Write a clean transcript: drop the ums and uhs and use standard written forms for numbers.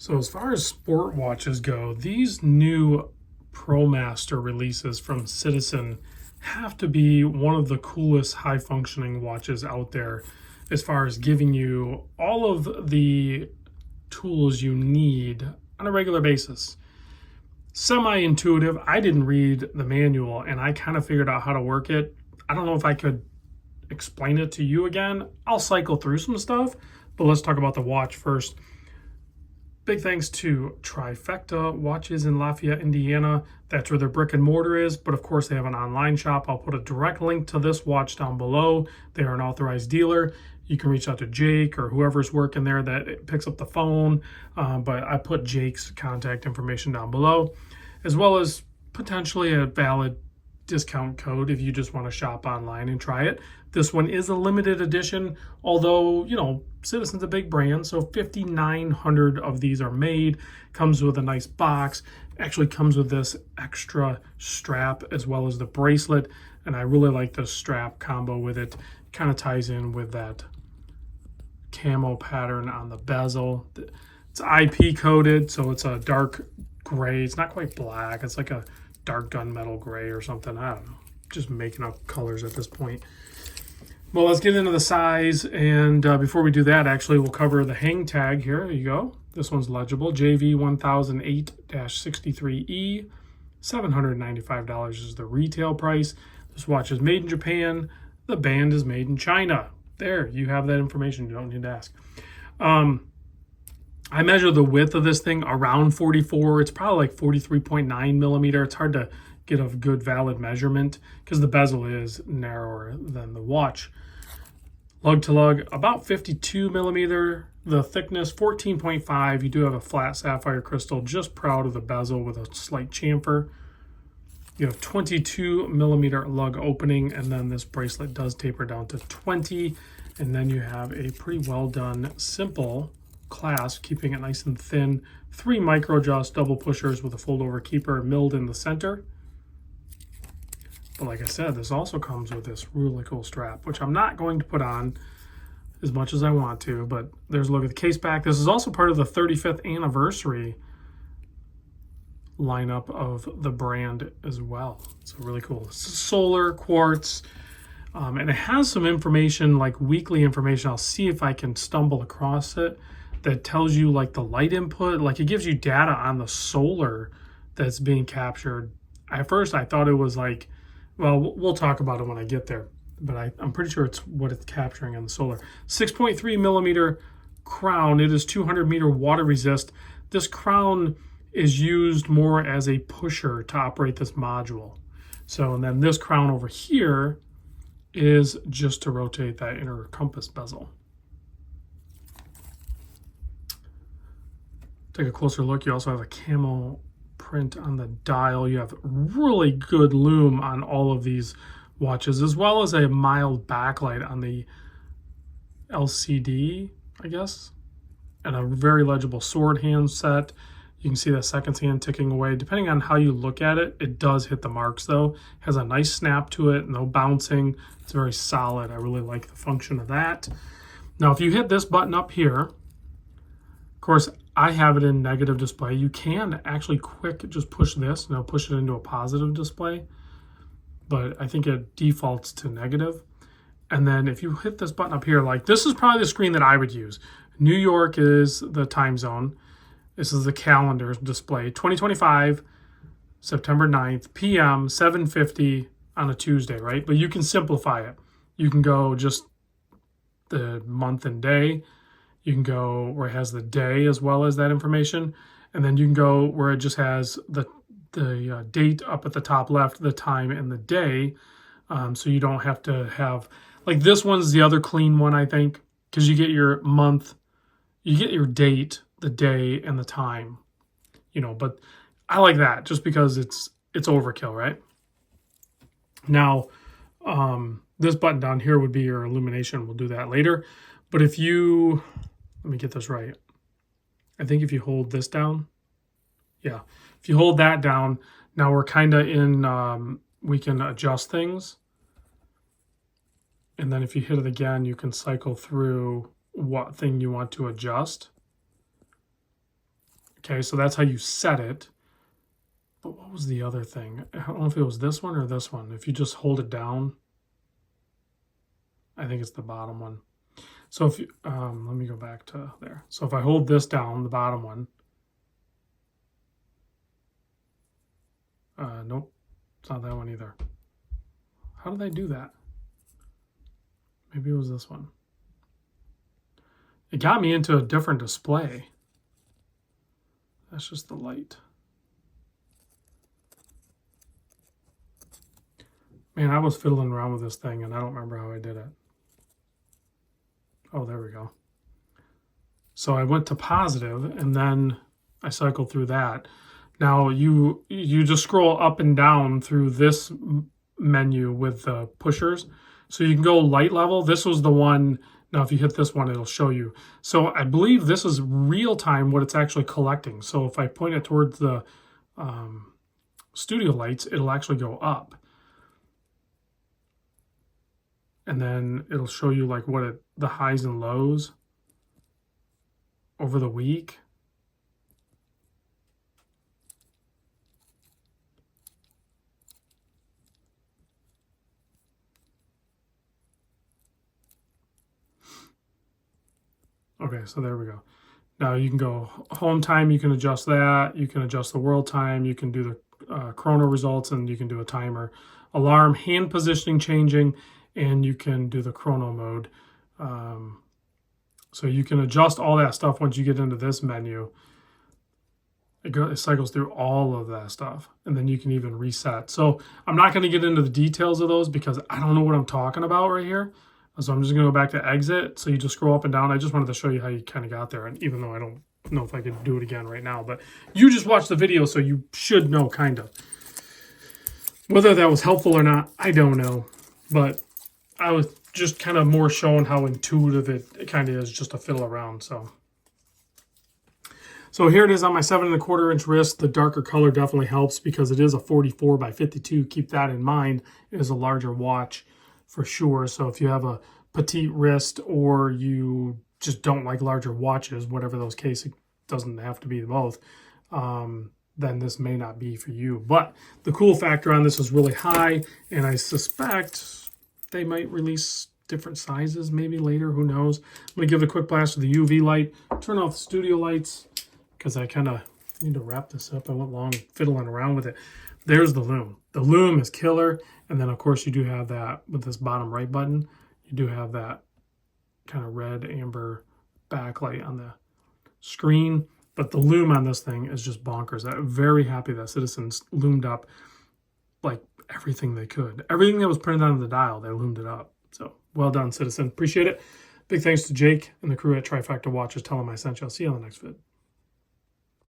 So as far as sport watches go, these new ProMaster releases from Citizen have to be one of the coolest high functioning watches out there as far as giving you all of the tools you need on a regular basis. Semi-intuitive. I didn't read the manual and I kind of figured out how to work it. I don't know if I could explain it to you again. I'll cycle through some stuff, but let's talk about the watch first. Big thanks to Trifecta Watches in Lafayette, Indiana. That's where their brick and mortar is, but of course they have an online shop. I'll put a direct link to this watch down below. They are an authorized dealer. You can reach out to Jake or whoever's working there that picks up the phone, but I put Jake's contact information down below, as well as potentially a valid discount code if you just want to shop online and try it. This one is a limited edition, although, you know, Citizen's a big brand, so 5,900 of these are made. Comes with a nice box. Actually comes with this extra strap as well as the bracelet, and I really like the strap combo with it. Kind of ties in with that camo pattern on the bezel. It's IP coated, so it's a dark gray. It's not quite black. It's like a dark gunmetal gray or something. I don't know. Just making up colors at this point. Well, let's get into the size, and before we do that, actually, we'll cover the hang tag here. There you go. This one's legible. JV1008-63E. $795 is the retail price. This watch is made in Japan. The band is made in China. There, you have that information. You don't need to ask. I measure the width of this thing around 44. It's probably like 43.9 millimeter. It's hard to get a good valid measurement because the bezel is narrower than the watch. Lug to lug, about 52 millimeter. The thickness, 14.5. You do have a flat sapphire crystal, just proud of the bezel with a slight chamfer. You have 22 millimeter lug opening, and then this bracelet does taper down to 20. And then you have a pretty well done, simple clasp, keeping it nice and thin. 3 micro joust double pushers with a fold over keeper milled in the center. But like I said, this also comes with this really cool strap, which I'm not going to put on as much as I want to, but there's a look at the case back. This is also part of the 35th anniversary lineup of the brand as well. So really cool. It's solar quartz, and it has some information, like weekly information. I'll see if I can stumble across it, that tells you like the light input. Like it gives you data on the solar that's being captured. At first I thought it was like, well, we'll talk about it when I get there, but I'm pretty sure it's what it's capturing on the solar. 6.3 millimeter crown. It is 200 meter water resist. This crown is used more as a pusher to operate this module. So, and then this crown over here is just to rotate that inner compass bezel. Take a closer look. You also have a camo print on the dial. You have really good lume on all of these watches, as well as a mild backlight on the LCD, I guess, and a very legible sword hand set. You can see that second hand ticking away. Depending on how you look at it, it does hit the marks though. Has a nice snap to it, no bouncing. It's very solid. I really like the function of that. Now, if you hit this button up here, of course, I have it in negative display. You can actually just push this and it'll push it into a positive display, but I think it defaults to negative. And then if you hit this button up here, like this is probably the screen that I would use. New York is the time zone. This is the calendar display. 2025, September 9th, PM, 7:50 on a Tuesday, right? But you can simplify it. You can go just the month and day. You can go where it has the day as well as that information. And then you can go where it just has the date up at the top left, the time and the day. So you don't have to have, like this one's the other clean one, I think, because you get your month, you get your date, the day and the time, you know, but I like that just because it's overkill, right? Now, this button down here would be your illumination. We'll do that later. But if you, let me get this right. I think if you hold this down, yeah, if you hold that down, now we're kind of in, we can adjust things. And then if you hit it again, you can cycle through what thing you want to adjust. Okay, so that's how you set it. But what was the other thing? I don't know if it was this one or this one. If you just hold it down, I think it's the bottom one. So if you, let me go back to there. So if I hold this down, the bottom one, nope, it's not that one either. How did I do that? Maybe it was this one. It got me into a different display. That's just the light. Man, I was fiddling around with this thing and I don't remember how I did it. Oh, there we go. So I went to positive and then I cycled through that. Now you just scroll up and down through this menu with the pushers. So you can go light level. This was the one. Now, if you hit this one, it'll show you. So I believe this is real time what it's actually collecting. So if I point it towards the studio lights, it'll actually go up. And then it'll show you like what the highs and lows over the week. Okay, so there we go. Now you can go home time, you can adjust that, you can adjust the world time, you can do the chrono results, and you can do a timer. Alarm, hand positioning changing, and you can do the chrono mode. So you can adjust all that stuff once you get into this menu. It cycles through all of that stuff, and then you can even reset. So I'm not going to get into the details of those because I don't know what I'm talking about right here. So I'm just going to go back to exit. So you just scroll up and down. I just wanted to show you how you kind of got there. And even though I don't know if I could do it again right now, but you just watched the video, so you should know kind of. Whether that was helpful or not, I don't know. But I was just kind of more showing how intuitive it kind of is just to fiddle around. So here it is on my 7¼ inch wrist. The darker color definitely helps because it is a 44 by 52. Keep that in mind. It is a larger watch for sure. So if you have a petite wrist or you just don't like larger watches, whatever those cases, doesn't have to be both, then this may not be for you. But the cool factor on this is really high, and I suspect they might release different sizes maybe later, who knows. I'm going to give it a quick blast with the UV light, turn off the studio lights, because I kind of need to wrap this up. I went long fiddling around with it. There's the Lume. The Lume is killer. And then, of course, you do have that with this bottom right button. You do have that kind of red, amber backlight on the screen. But the Lume on this thing is just bonkers. I'm very happy that Citizen's loomed up like everything they could. Everything that was printed on the dial, they loomed it up. So, well done, Citizen. Appreciate it. Big thanks to Jake and the crew at Trifecta Watches. Tell them I sent you. I'll see you on the next vid.